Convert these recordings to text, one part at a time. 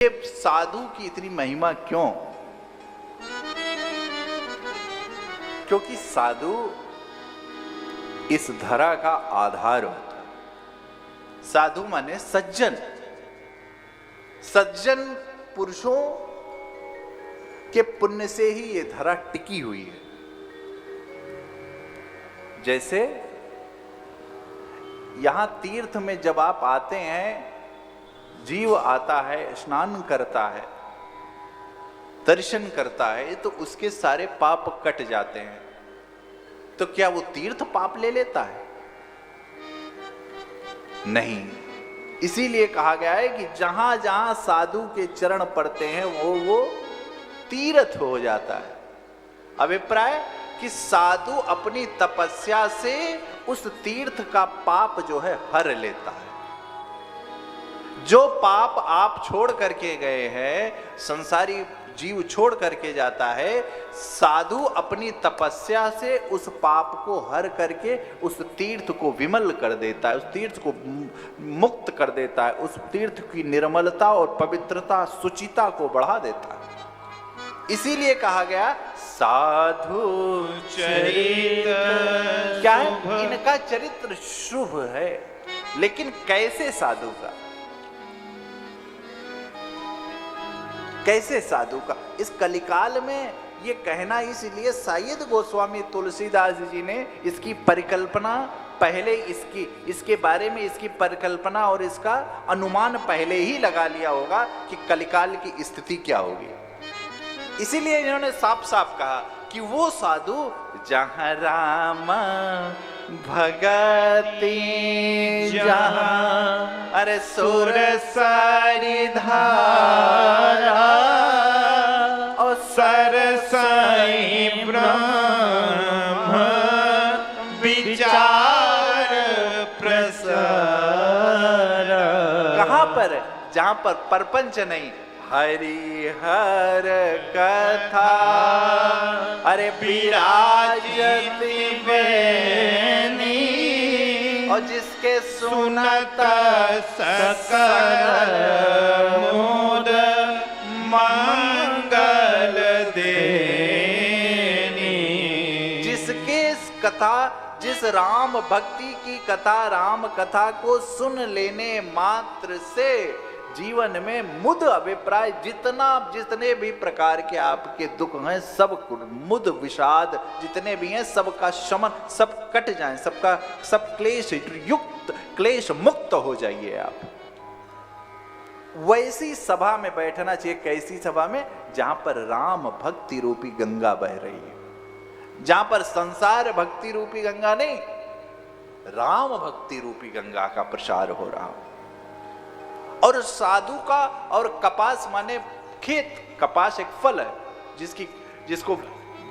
ये साधु की इतनी महिमा क्यों? क्योंकि साधु इस धरा का आधार होता है। साधु माने सज्जन। सज्जन पुरुषों के पुण्य से ही ये धरा टिकी हुई है। जैसे यहां तीर्थ में जब आप आते हैं, जीव आता है, स्नान करता है, दर्शन करता है, तो उसके सारे पाप कट जाते हैं। तो क्या वो तीर्थ पाप ले लेता है? नहीं। इसीलिए कहा गया है कि जहां जहां साधु के चरण पड़ते हैं वो तीर्थ हो जाता है। अभिप्राय कि साधु अपनी तपस्या से उस तीर्थ का पाप जो है हर लेता है। जो पाप आप छोड़ करके गए हैं, संसारी जीव छोड़ करके जाता है, साधु अपनी तपस्या से उस पाप को हर करके उस तीर्थ को विमल कर देता है, उस तीर्थ को मुक्त कर देता है, उस तीर्थ की निर्मलता और पवित्रता, शुचिता को बढ़ा देता है। इसीलिए कहा गया साधु चरित्र। क्या है? इनका चरित्र शुभ है। लेकिन कैसे साधु का? कैसे साधु का? इस कलिकाल में ये कहना इसलिए शायद गोस्वामी तुलसीदास जी ने इसकी परिकल्पना पहले इसके बारे में इसकी परिकल्पना और इसका अनुमान पहले ही लगा लिया होगा कि कलिकाल की स्थिति क्या होगी। इसीलिए इन्होंने साफ साफ कहा कि वो साधु जहां राम भगति जहां अरे सुर सारी धारा और सरसाई ब्रह्म विचार प्रसार। कहां पर? जहां पर परपंच नहीं, हरिहर कथा अरे विराजती बेनी और जिसके सुनत सकल मुद मंगल देनी। जिसके कथा, जिस राम भक्ति की कथा, राम कथा को सुन लेने मात्र से जीवन में मुद अभिप्राय जितने भी प्रकार के आपके दुख हैं, सब मुद विषाद जितने भी हैं, सबका शमन, सब कट जाएं, सब क्लेश युक्त, क्लेश मुक्त हो जाइए आप। वैसी सभा में बैठना चाहिए। कैसी सभा में? जहां पर राम भक्ति रूपी गंगा बह रही है, जहां पर संसार भक्ति रूपी गंगा नहीं, राम भक्ति रूपी गंगा का प्रसार हो रहा हो। और साधु का, और कपास माने खेत, कपास एक फल है जिसको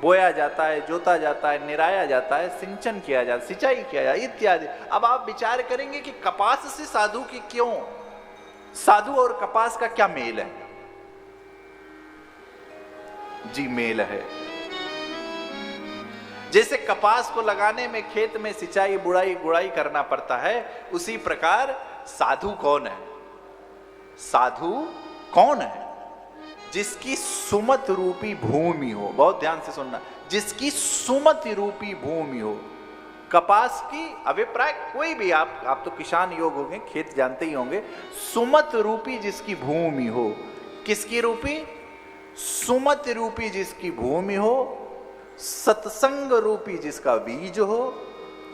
बोया जाता है, जोता जाता है, निराया जाता है, सिंचन किया जाता है, सिंचाई किया जाता है इत्यादि। अब आप विचार करेंगे कि कपास से साधु की क्यों, साधु और कपास का क्या मेल है? जी मेल है। जैसे कपास को लगाने में खेत में सिंचाई, बुड़ाई, गुड़ाई करना पड़ता है, उसी प्रकार साधु कौन है? साधु कौन है? जिसकी सुमति रूपी भूमि हो। बहुत ध्यान से सुनना, जिसकी सुमति रूपी भूमि हो। कपास की अभिप्राय कोई भी, आप तो किसान योग होंगे, खेत जानते ही होंगे। सुमति रूपी जिसकी भूमि हो। किसकी रूपी? सुमति रूपी जिसकी भूमि हो, सत्संग रूपी जिसका बीज हो,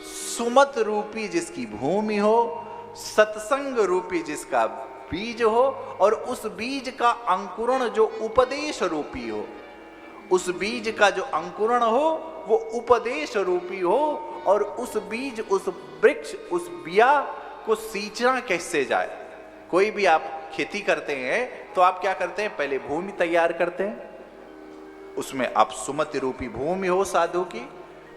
सुमति रूपी जिसकी भूमि हो, सत्संग रूपी जिसका बीज हो, और उस बीज का अंकुरण जो उपदेश रूपी हो, उस बीज का जो अंकुरण हो वो उपदेश रूपी हो, और उस बीज, उस वृक्ष, उस बिया को सींचना कैसे जाए? कोई भी आप खेती करते हैं तो आप क्या करते हैं? पहले भूमि तैयार करते हैं, उसमें आप सुमति रूपी भूमि हो साधु की,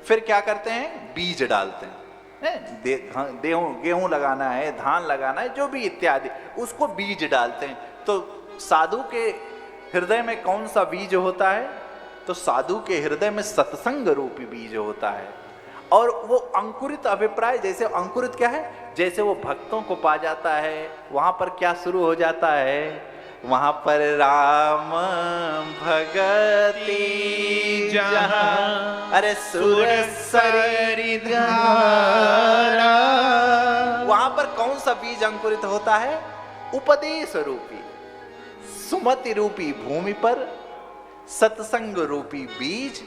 फिर क्या करते हैं? बीज डालते हैं। गेहूं लगाना है, धान लगाना है, जो भी इत्यादि, उसको बीज डालते हैं। तो साधु के हृदय में कौन सा बीज होता है? तो साधु के हृदय में सत्संग रूपी बीज होता है। और वो अंकुरित अभिप्राय, जैसे अंकुरित क्या है? जैसे वो भक्तों को पा जाता है, वहां पर क्या शुरू हो जाता है? वहां पर राम भगति जहां, अरे सुर सरिधारा, वहां पर कौन सा बीज अंकुरित होता है? उपदेश रूपी, सुमति रूपी भूमि पर सत्संग रूपी बीज,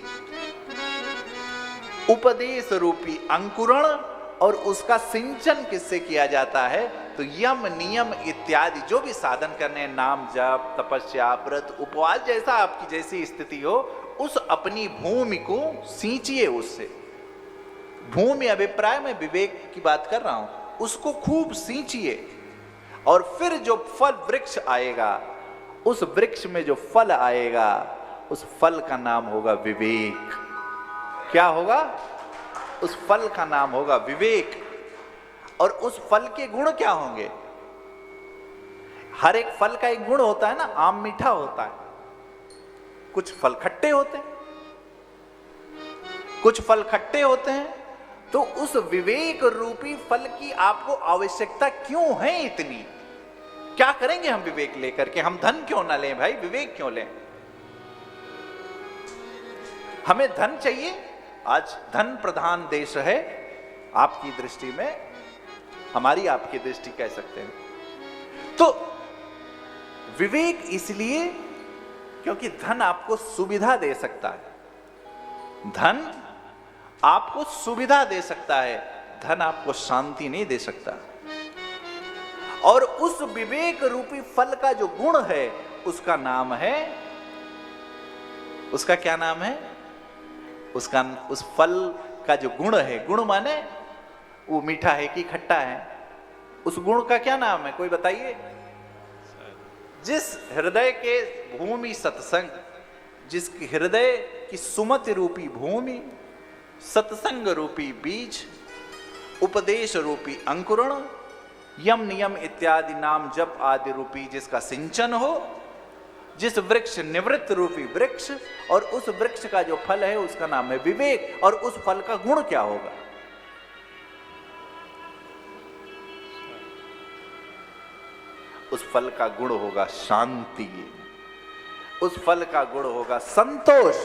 उपदेश रूपी अंकुरण, और उसका सिंचन किससे किया जाता है? तो यम नियम इत्यादि जो भी साधन करने, नाम जप, तपस्या, व्रत, उपवास, जैसा आपकी जैसी स्थिति हो, उस अपनी भूमि को सींचिए। उससे भूमि अभिप्राय में विवेक की बात कर रहा हूं, उसको खूब सींचिए, और फिर जो फल वृक्ष आएगा, उस वृक्ष में जो फल आएगा, उस फल का नाम होगा विवेक। क्या होगा? उस फल का नाम होगा विवेक। और उस फल के गुण क्या होंगे? हर एक फल का एक गुण होता है ना। आम मीठा होता है, कुछ फल खट्टे होते हैं, कुछ फल खट्टे होते हैं। तो उस विवेक रूपी फल की आपको आवश्यकता क्यों है इतनी? क्या करेंगे हम विवेक लेकर के? हम धन क्यों ना लें भाई, विवेक क्यों लें? हमें धन चाहिए। आज धन प्रधान देश है आपकी दृष्टि में, हमारी आपकी दृष्टि कह सकते हैं। तो विवेक इसलिए क्योंकि धन आपको सुविधा दे सकता है। धन आपको सुविधा दे सकता है, धन आपको शांति नहीं दे सकता। और उस विवेक रूपी फल का जो गुण है, उसका नाम है, उसका क्या नाम है? उसका, उस फल का जो गुण है, गुण माने वो मीठा है कि खट्टा है, उस गुण का क्या नाम है? कोई बताइए। जिस हृदय के भूमि सत्संग, जिस हृदय की सुमति रूपी भूमि, सत्संग रूपी बीज, उपदेश रूपी अंकुरण, यम नियम इत्यादि नाम जप आदि रूपी जिसका सिंचन हो, जिस वृक्ष निवृत्त रूपी वृक्ष, और उस वृक्ष का जो फल है उसका नाम है विवेक। और उस फल का गुण क्या होगा? उस फल का गुण होगा शांति, उस फल का गुण होगा संतोष।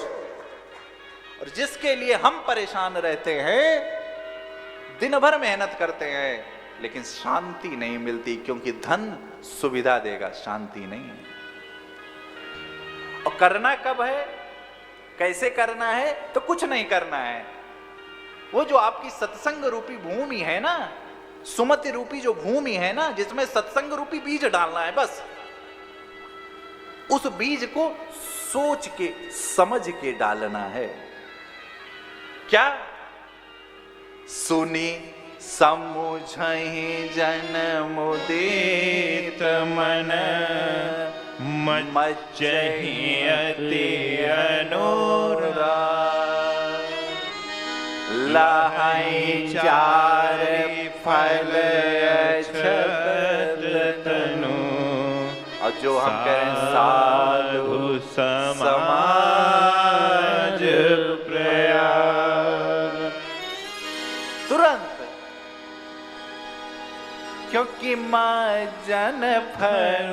और जिसके लिए हम परेशान रहते हैं, दिन भर मेहनत करते हैं, लेकिन शांति नहीं मिलती, क्योंकि धन सुविधा देगा, शांति नहीं है। और करना कब है, कैसे करना है? तो कुछ नहीं करना है। वो जो आपकी सत्संग रूपी भूमि है ना, सुमति रूपी जो भूमि है ना, जिसमें सत्संग रूपी बीज डालना है, बस उस बीज को सोच के समझ के डालना है। क्या? सुनी समुझहि जन मुदित मन, मज्जहि अति अनुराग, लहै चार फल अक्षत तनु। और जो हम करें साधु समाज प्रयाग, तुरंत, क्योंकि मज्जन फल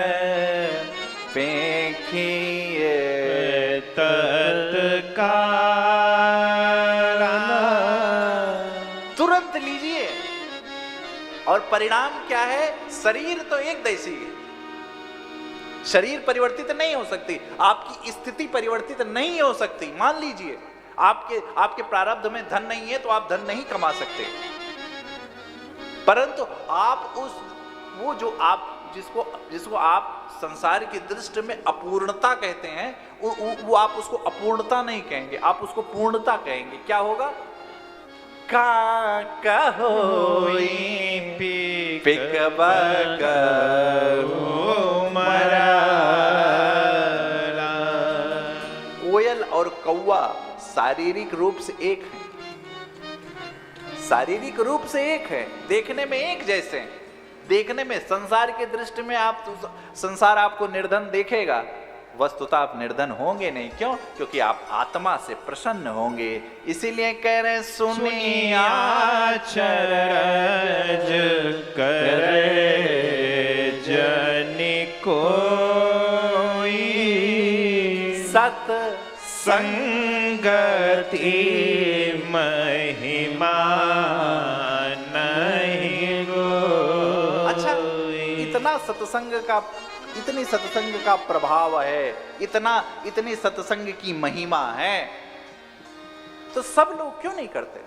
पेखिए तत्काल, तुरंत लीजिए। और परिणाम क्या है? शरीर तो एक दैसी है, शरीर परिवर्तित नहीं हो सकती, आपकी स्थिति परिवर्तित नहीं हो सकती। मान लीजिए आपके प्रारब्ध में धन नहीं है, तो आप धन नहीं कमा सकते, परंतु आप वो जो आप जिसको आप संसार की दृष्टि में अपूर्णता कहते हैं, वो आप उसको अपूर्णता नहीं कहेंगे, आप उसको पूर्णता कहेंगे। क्या होगा? का कहोई पिक मरा। कोयल और कौवा शारीरिक रूप से एक है, शारीरिक रूप से एक है, देखने में एक जैसे हैं। देखने में संसार की दृष्टि में संसार आपको निर्धन देखेगा, वस्तुतः आप निर्धन होंगे नहीं। क्यों? क्योंकि आप आत्मा से प्रसन्न होंगे। इसीलिए कह रहे सुनिया चरज करे जनिको सत्संगति महिमा नहीं गो। अच्छा, इतनी सत्संग का प्रभाव है, इतनी सत्संग की महिमा है, तो सब लोग क्यों नहीं करते?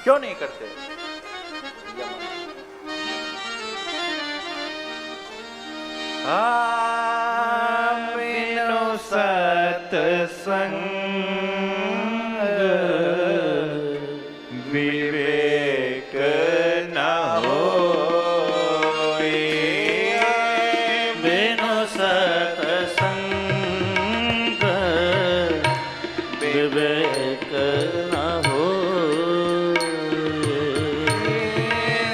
क्यों नहीं करते? बिनु सत्संग विवेक न होए। बिनु सत्संग विवेक न होए।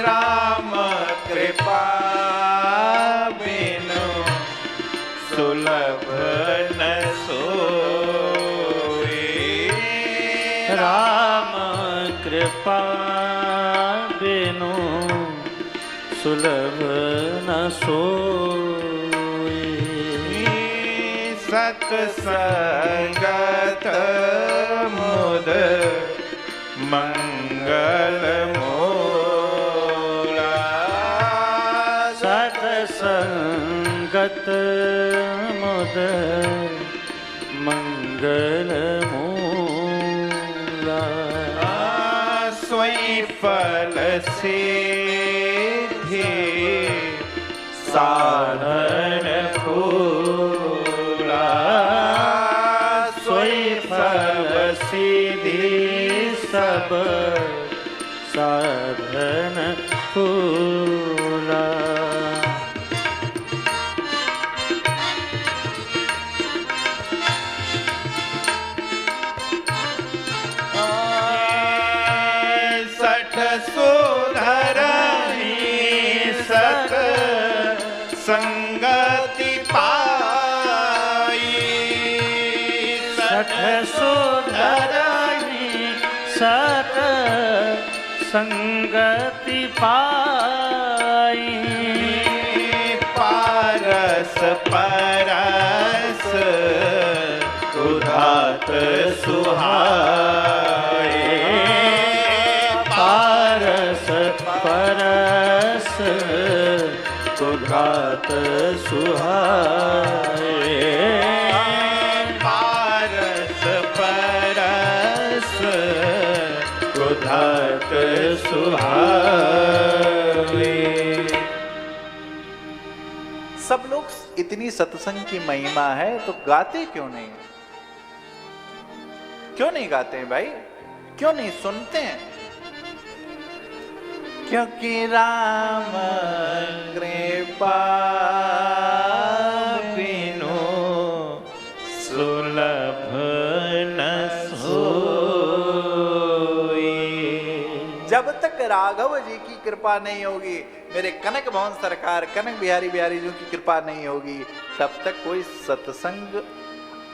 राम कृपा सुलभ न सोए। राम कृपा बिनु सुलभ न सोए। सत्संगत मुद मंगल मूला। सत्संगत मुद मंगल मूला। स्वयं फल सिद्धि साधन फूला। स्वयं फल सिद्धि सब साधन फूला। संगति पाई। सठ सुधरहि सत संगति पाई। पारस परस उधात सुहाए। पारस परस उधात सुहाए। पारस परस उधात सुहाए। सब लोग इतनी सत्संग की महिमा है तो गाते क्यों नहीं? क्यों नहीं गाते हैं भाई? क्यों नहीं सुनते हैं? क्योंकि राम कृपा बिनु सुलभ न सोए। जब तक राघव जी की कृपा नहीं होगी, मेरे कनक भवन सरकार कनक बिहारी जी की कृपा नहीं होगी, तब तक कोई सत्संग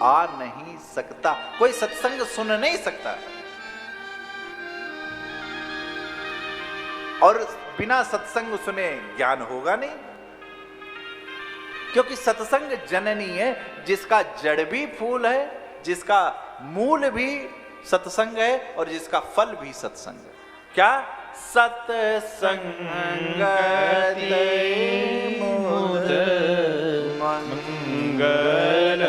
आ नहीं सकता, कोई सत्संग सुन नहीं सकता। और बिना सत्संग सुने ज्ञान होगा नहीं, क्योंकि सत्संग जननी है, जिसका जड़ भी फूल है, जिसका मूल भी सत्संग है और जिसका फल भी सत्संग है। क्या? सत्संगति मुद मंगल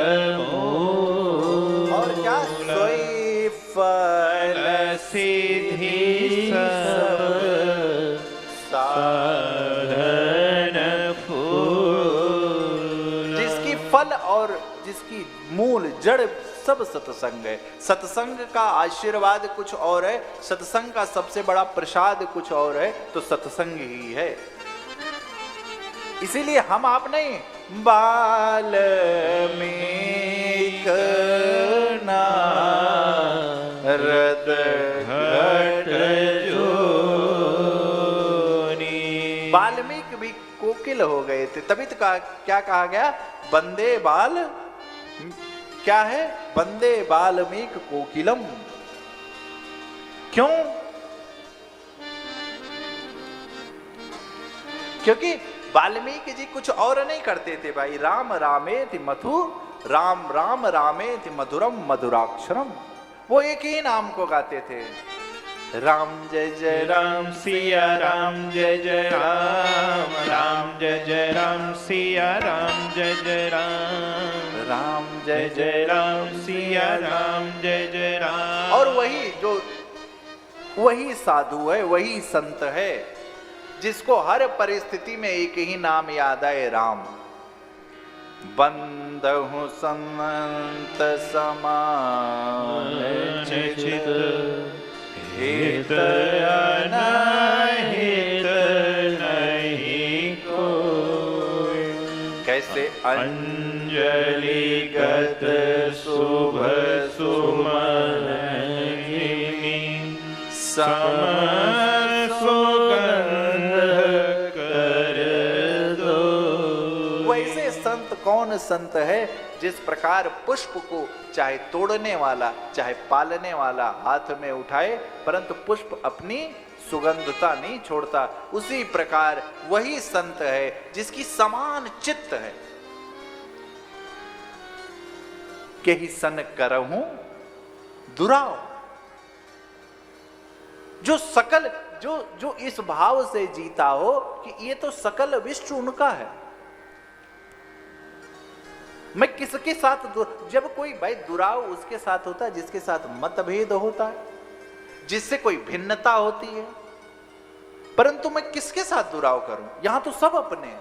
और क्या? सोई फल सिद्धि सब साधन फूल। जिसकी फल और जिसकी मूल जड़ सब सत्संग है। सत्संग का आशीर्वाद कुछ और है, सत्संग का सबसे बड़ा प्रसाद कुछ और है, तो सत्संग ही है। इसीलिए हम आप नहीं, बाल्मीक नारद घट जोनी। वाल्मीकि भी कोकिल हो गए थे, तभी तो क्या कहा गया? बंदे बाल, क्या है? बंदे वाल्मीक कोकिलम। क्यों? क्योंकि वाल्मीकि जी कुछ और नहीं करते थे भाई। राम रामेति मथुर राम राम रामेति मधुरम मधुराक्षरम, वो एक ही नाम को गाते थे। राम जय जय राम सिया राम जय जय राम, राम जय जय राम सिया राम जय जय राम, राम जय जय राम सिया राम जय जय राम। और वही साधु है, वही संत है जिसको हर परिस्थिति में एक ही नाम याद आए, राम। बंदहु संत समान चित, हित अनहित नहीं कोई। कैसे अंजलि गत शुभ सुमन सम सुगंध कर दो। वैसे संत कौन संत है जिस प्रकार पुष्प को चाहे तोड़ने वाला चाहे पालने वाला हाथ में उठाए परंतु पुष्प अपनी सुगंधता नहीं छोड़ता, उसी प्रकार वही संत है जिसकी समान चित्त है के ही सन करहूं दुराव। जो सकल जो इस भाव से जीता हो कि ये तो सकल विश्व उनका है, मैं किसके साथ जब कोई भाई दुराव उसके साथ होता है जिसके साथ मतभेद होता है, जिससे कोई भिन्नता होती है, परंतु मैं किसके साथ दुराव करूं? यहां तो सब अपने हैं।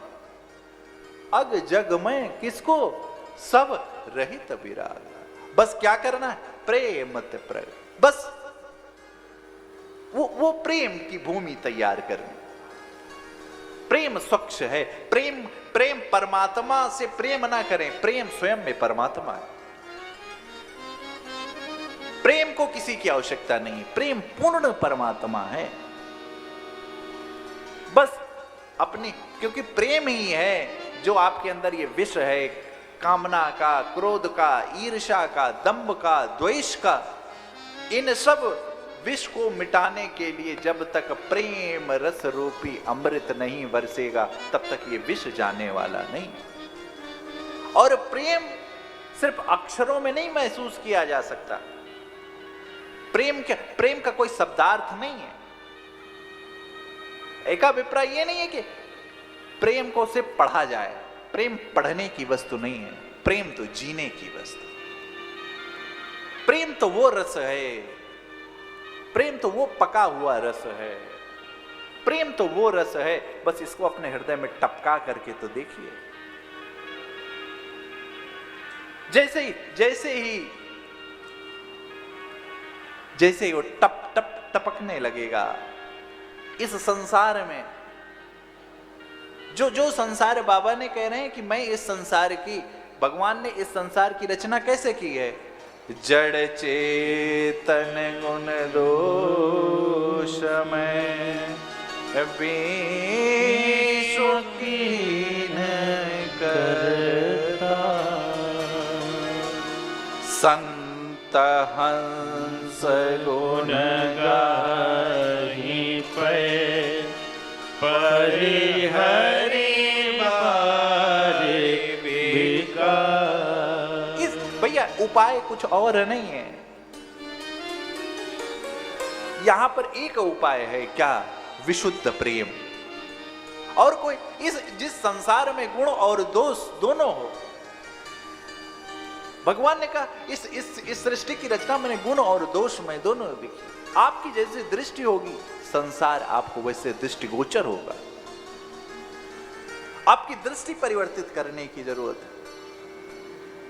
अग जग में किसको सब रहित विराग। बस क्या करना है? प्रेम प्रग, बस वो प्रेम की भूमि तैयार करनी। प्रेम स्वच्छ है, प्रेम परमात्मा से प्रेम ना करें, प्रेम स्वयं में परमात्मा है। प्रेम को किसी की आवश्यकता नहीं, प्रेम पूर्ण परमात्मा है। बस अपनी, क्योंकि प्रेम ही है जो आपके अंदर ये विष है कामना का, क्रोध का, ईर्ष्या का, दंभ का, द्वेष का, इन सब विष को मिटाने के लिए जब तक प्रेम रस रूपी अमृत नहीं बरसेगा तब तक ये विष जाने वाला नहीं। और प्रेम सिर्फ अक्षरों में नहीं महसूस किया जा सकता। प्रेम का कोई शब्दार्थ नहीं है। एक अभिप्राय ये नहीं है कि प्रेम को सिर्फ पढ़ा जाए, प्रेम पढ़ने की वस्तु नहीं है, प्रेम तो जीने की वस्तु। प्रेम तो वो रस है, प्रेम तो वो पका हुआ रस है, प्रेम तो वो रस है। बस इसको अपने हृदय में टपका करके तो देखिए। जैसे ही वो टप टप टपकने लगेगा इस संसार में, जो संसार बाबा ने कह रहे हैं कि मैं इस संसार की, भगवान ने इस संसार की रचना कैसे की है? जड़ चेतन गुण दोष में विश्व कीन करता, संत हंस गुण गाहि पे परिहरि बारे बिका। भैया उपाय कुछ और नहीं है, यहां पर एक उपाय है, क्या? विशुद्ध प्रेम। और कोई जिस संसार में गुण और दोष दोनों हो, भगवान ने कहा इस सृष्टि की रचना मैंने गुण और दोष में दोनों देखी। आपकी जैसी दृष्टि होगी संसार आपको वैसे दृष्टिगोचर होगा। आपकी दृष्टि परिवर्तित करने की जरूरत है।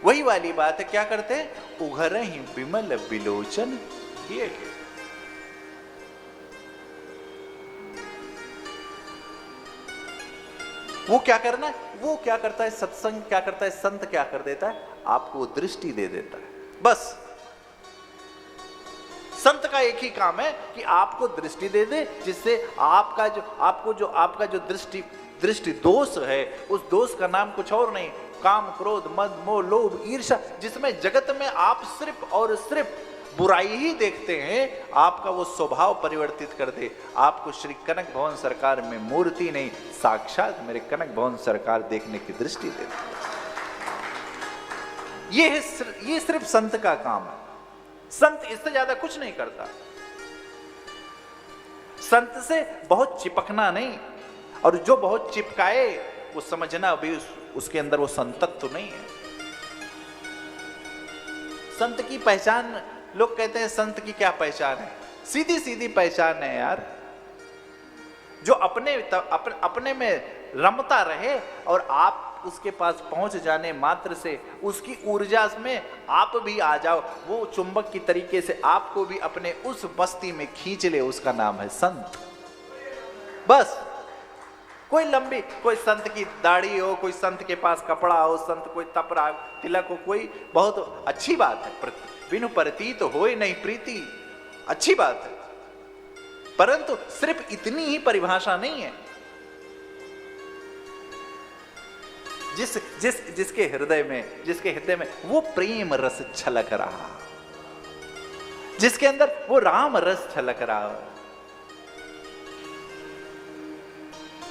वही वाली बात है, क्या करते हैं? उघर ही विमल बिलोचन किए। वो क्या करना है? वो क्या करता है? सत्संग क्या करता है? संत क्या कर देता है? आपको दृष्टि दे देता है। बस संत का एक ही काम है कि आपको दृष्टि दे दे, जिससे आपका जो दृष्टि दोष है, उस दोष का नाम कुछ और नहीं, काम, क्रोध, मद, मोह, लोभ, ईर्ष्या, जिसमें जगत में आप सिर्फ और सिर्फ बुराई ही देखते हैं, आपका वो स्वभाव परिवर्तित कर दे। आपको श्री कनक भवन सरकार में मूर्ति नहीं, साक्षात मेरे कनक भवन सरकार देखने की दृष्टि दे दे। ये सिर्फ संत का काम है। संत इससे ज्यादा कुछ नहीं करता। संत से बहुत चिपकना नहीं, और जो बहुत चिपकाए वो समझना अभी उसके अंदर वो संतत्व नहीं है। संत की पहचान, लोग कहते हैं संत की क्या पहचान है? सीधी सीधी पहचान है यार, जो अपने में रमता रहे और आप उसके पास पहुंच जाने मात्र से उसकी ऊर्जा में आप भी आ जाओ, वो चुंबक की तरीके से आपको भी अपने उस बस्ती में खींच ले, उसका नाम है संत। बस कोई संत की दाढ़ी हो, कोई संत के पास कपड़ा हो, संत कोई तप रहा तिलक हो, कोई बहुत अच्छी बात है, बिनु प्रतीत तो हो ही नहीं प्रीति, अच्छी बात है, परंतु सिर्फ इतनी ही परिभाषा नहीं है। जिसके हृदय में वो प्रेम रस छलक रहा, जिसके अंदर वो राम रस छलक रहा।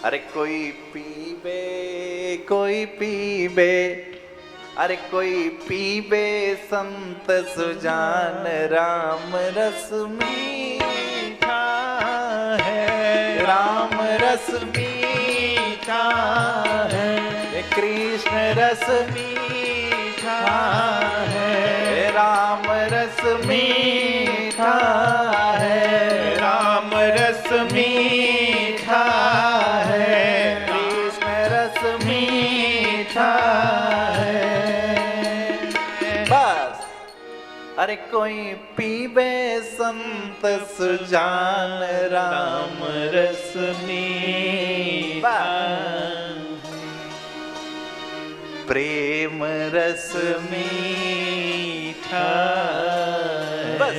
अरे कोई पीबे, अरे कोई पीबे संत सुजान, राम रस मीठा है, राम रस मीठा है, कृष्ण रस मीठा है, राम रस मीठा है, राम रस मीठा है, कृष्ण रस मीठा है। बस अरे कोई पीबे संत सुजान, राम रस मीठा, प्रेम रस मीठा। बस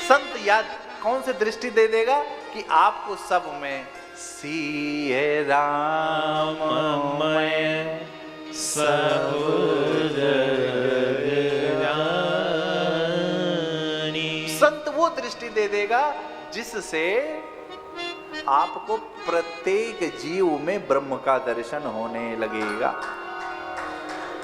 संत याद कौन से दृष्टि दे देगा कि आपको सब में सीए राममय सब जानी। संत वो दृष्टि दे देगा जिससे आपको प्रत्येक जीव में ब्रह्म का दर्शन होने लगेगा।